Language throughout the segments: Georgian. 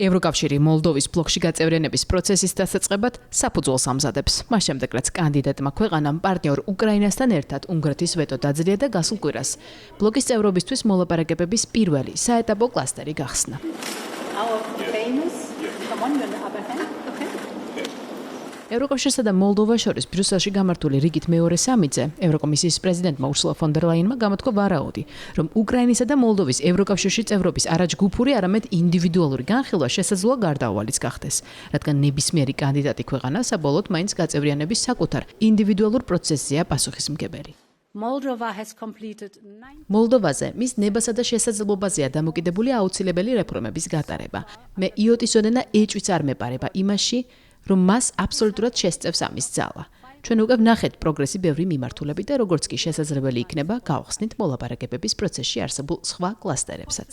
ევროკავშირი მოლდოვის ბლოკში გაწევრიანების პროცესის დასაწყებად საფუძველს ამზადებს. მას შემდეგ, რაც კანდიდატმა ქვეყანამ პარტნიორ უკრაინასთან ერთად უნგრეთის ვეტო დაძლია და გასულ კვირას ბლოკის წევრობისთვის მოლაპარაკებების პირველი საეტაპო კლასტერი გახსნა. ევროკავშირსა და მოლდოვას შორის ბრიუსელში გამართული რიგით მეორე სამიტზე ევროკომისიის პრეზიდენტმა ურსულა ფონ დერ ლაინმა გამოთქვა ვარაუდი, რომ უკრაინისა და მოლდოვის ევროკავშირში წევრობის არა ჯგუფური, არამედ ინდივიდუალური განხილვა შესაძლოა გარდაუვალიც გახდეს, რადგან ნებისმიერი კანდიდატი ქვეყანა საბოლოოდ მაინც გაწევრიანების საკუთარ ინდივიდუალურ პროცესზეა პასუხისმგებელი. მოლდოვაზე მის ნებასა და შესაძლებლობაზეა დამოკიდებული აუცილებელი რეფორმების გატარება. მე იოტის ოდენა ეჭვიც არ მეპარება იმაში, რომ მას აბსოლუტურად შესწევს ამის ძალა. ჩვენ უკვე ვნახეთ პროგრესი ბევრი მიმართულებით და როგორც კი შესაძლებელი იქნება, გავხსნით მოლაპარაკებების პროცესში არსებულ სხვა კლასტერებსაც.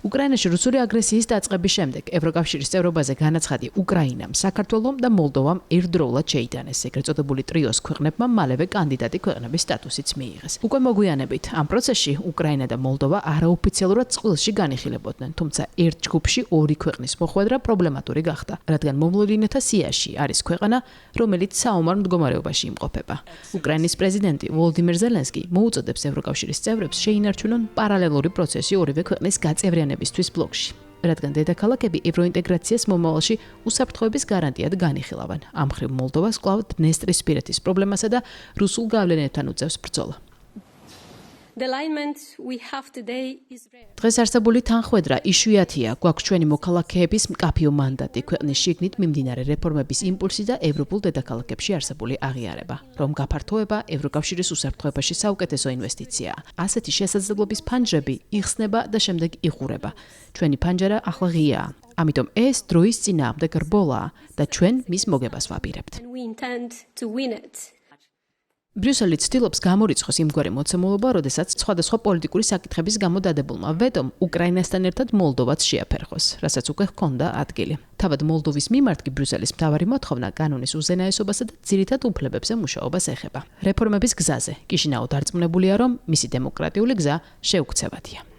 უკრაინაში რუსული აგრესიის დაწყების შემდეგ ევროკავშირის წევრობაზე განაცხადი უკრაინამ, საქართველომ და მოლდოვამ ერთდროულად შეიტანეს ეგრეთ წოდებული ტრიოს ქვეყნებმა მალევე კანდიდატი ქვეყნების სტატუსიც მიიღეს. უკვე მოგვიანებით ამ პროცესში უკრაინა და მოლდოვა არაოფიციალურად წყვილში განიხილებოდნენ, თუმცა ერთ ჯგუფში ორი ქვეყნის მოხვედრა პრობლემატური გახდა, რადგან მომლოდინეთა სიაში არის ქვეყანა, რომელიც საომარ მდგომარეობაში იმყოფება. უკრაინის პრეზიდენტი ვოლოდიმირ ზელენსკი მოუწოდებს ევროკავშირის წევრებს შეინარჩუნონ პარალელური პროცესი ორივე ქვეყნის გაწევრიანებისთვის ბლოკში, რადგან დედაქალაქები ევროინტეგრაციას მომავალში უსაფრთხოების გარანტიად განიხილავენ. ამ მხრივ მოლდოვას კვლავ დნესტრისპირეთის პრობლემასა და რუსულ გავლენებთან უწევს ბრძოლა. დღეს არსებული თანხმედრა იშვიათია, გვაქვს ჩვენი მოქალაქეების მკაფიო მანდატი, ქვეყნის შიგნით მიმდინარე რეფორმების იმპულსი და ევროპულ დედაქალაქებში არსებული აღიარება, რომ გაფართოება ევროკავშირის უსაფრთხოებაში საუკეთესო ინვესტიციაა. ასეთი შესაძლებლობის ფანჯრები იხსნება და შემდეგ იღურება. ჩვენი ფანჯარა ახლა ღიაა. ამიტომ ეს დროის წინააღმდეგ რბოლაა და ჩვენ მის მოგებას ვაპირებთ. ბრიუსელი ცდილობს გამორიცხოს იმგვარი მოცემულობა, როდესაც სხვადასხვა პოლიტიკური საკითხების გამო დადებულმა ვეტომ უკრაინასთან ერთად მოლდოვაც შეაფერხოს, რასაც უკვე ჰქონდა ადგილი. თავად მოლდოვის მიმართ კი ბრიუსელის მთავარი მოთხოვნა კანონის უზენაესობასა და ძირითად უფლებებზე მუშაობას ეხება. რეფორმების გზაზე კიშინაუ დარწმუნებულია, რომ მისი დემოკრატიული გზა შეუქცევადია.